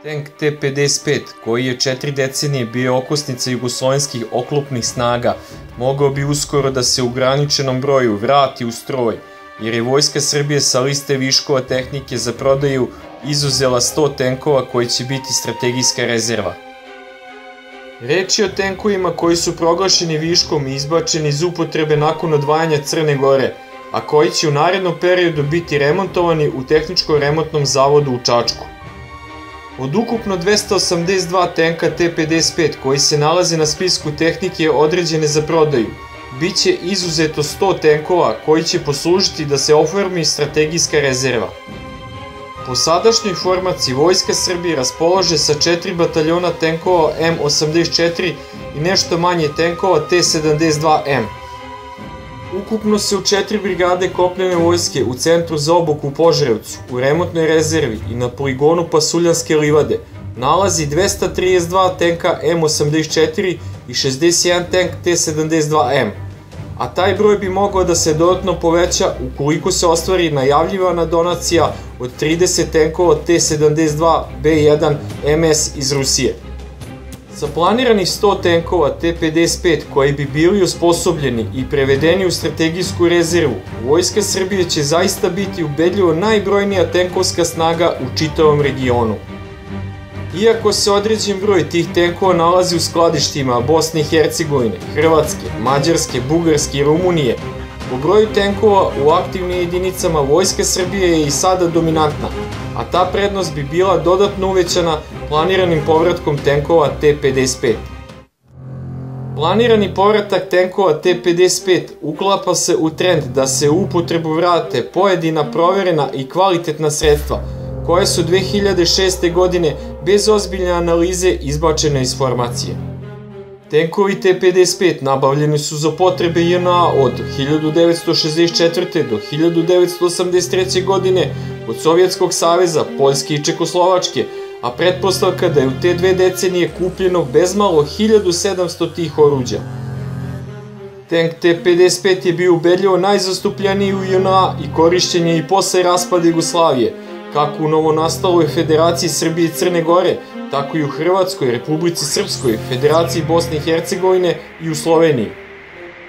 Tank T-55, koji je 4 decenije bio okosnica jugoslovenskih oklopnih snaga, mogao bi uskoro da se u ograničenom broju vrati u stroj, jer je Vojska Srbije sa liste viškova tehnike za prodaju izuzela 100 tenkova koji će biti strategijska rezerva. Reč je o tenkovima koji su proglašeni viškom i izbačeni iz upotrebe nakon odvajanja Crne Gore, a koji će u narednom periodu biti remontovani u Tehničko-remontnom zavodu u Čačku. Od ukupno 282 tenka T-55 koji se nalaze na spisku tehnike određene za prodaju, bit će izuzeto 100 tenkova koji će poslužiti da se oformi strategijska rezerva. Po sadašnjoj formaciji Vojska Srbije raspolaže sa 4 bataljona tenkova M84 i nešto manje tenkova T-72M. Ukupno se u 4 brigade kopnene vojske u centru za obuku u Požarevcu, u remontnoj rezervi i na poligonu Pasuljanske livade nalazi 232 tenka M84 i 61 tenk T-72M, a taj broj bi mogao da se dodatno poveća ukoliko se ostvari najavljivana donacija od 30 tenkova T-72B1 MS iz Rusije. Sa planiranih 100 tenkova T-55 koji bi bili osposobljeni i prevedeni u strategijsku rezervu, Vojska Srbije će zaista biti ubedljivo najbrojnija tenkovska snaga u čitavom regionu. Iako se određen broj tih tenkova nalazi u skladištima Bosne i Hercegovine, Hrvatske, Mađarske, Bugarske i Rumunije, po broju tenkova u aktivnim jedinicama Vojska Srbije je i sada dominantna, a ta prednost bi bila dodatno uvećana planiranim povratkom tenkova T-55. Planirani povratak tenkova T-55 uklapa se u trend da se u upotrebu vrate pojedina proverena i kvalitetna sredstva, koje su 2006. godine bez ozbiljne analize izbačene iz formacije. Tenkovi T-55 nabavljeni su za potrebe JNA od 1964. do 1983. godine od Sovjetskog saveza, Poljske i Čekoslovačke, a pretpostavka da je u te dve decenije kupljeno bezmalo 1700 tih oruđa. Tank T-55 je bio ubedljivo najzastupljeniji u JNA i korišćen je i posle raspada Jugoslavije, kako u novonastaloj Federaciji Srbije i Crne Gore, tako i u Hrvatskoj, Republici Srpskoj, Federaciji Bosne i Hercegovine i u Sloveniji.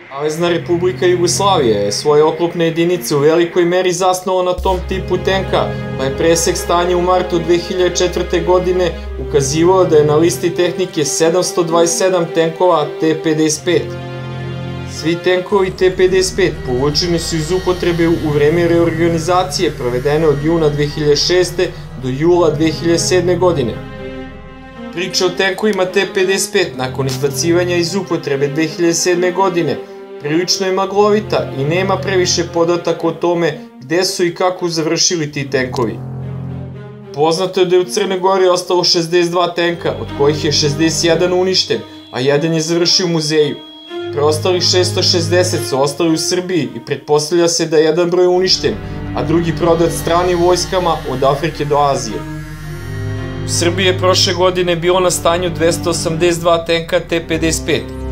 Savezna Republika Jugoslavija je svoje oklopne jedinice u velikoj meri zasnovala na tom tipu tenka, pa je presek stanja u martu 2004. godine ukazivao da je na listi tehnike 727 tenkova T-55. Svi tenkovi T-55 povučeni su iz upotrebe u vreme reorganizacije provedene od juna 2006. do jula 2007. godine. Priča o tenkovima T-55 nakon izbacivanja iz upotrebe 2007. godine prilično je maglovita i nema previše podataka o tome gde su i kako završili ti tenkovi. Poznato je da je u Crnoj Gori ostalo 62 tenka, od kojih je 61 uništen, a jedan je završio u muzeju. Preostalih 660 su ostali u Srbiji i pretpostavlja se da je jedan broj uništen, a drugi prodat stranim vojskama od Afrike do Azije. U Srbiji je prošle godine bilo na stanju 282 tenka T-55.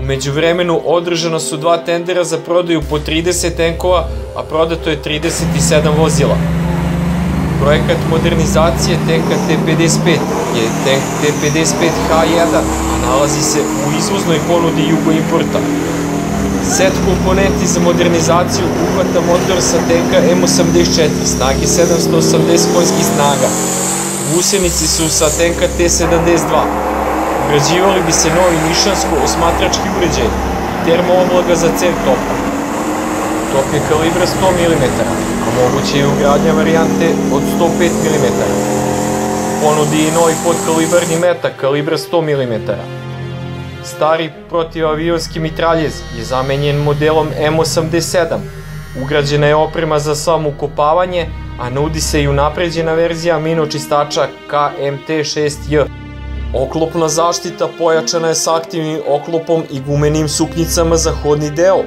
U međuvremenu održana su 2 tendera za prodaju po 30 tenkova, a prodato je 37 vozila. Projekat modernizacije tenka T-55 je tank T-55H1, a nalazi se u izvoznoj ponudi Jugoimporta. Set komponenti za modernizaciju uhvata motor sa tenka M84 snage 780 konjskih snaga. Gusenici su sa tenka T-72. Ugrađivali bi se novi nišansko-osmatrački uređaj i termooblaga za cev topa. Top je kalibra 100 mm, a moguće je ugradnja varijante od 105 mm. Ponudi i novi podkalibarni metak kalibra 100 mm. Stari protivavionski mitraljez je zamenjen modelom M87. Ugrađena je oprema za samokopavanje, a nudi se i unapređena verzija minočistača KMT-6J. Oklopna zaštita pojačana je sa aktivnim oklopom i gumenim suknjicama za hodni deo.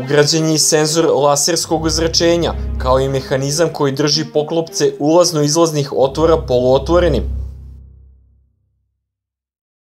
Ugrađen je i senzor laserskog ozračenja, kao i mehanizam koji drži poklopce ulazno-izlaznih otvora poluotvorenim.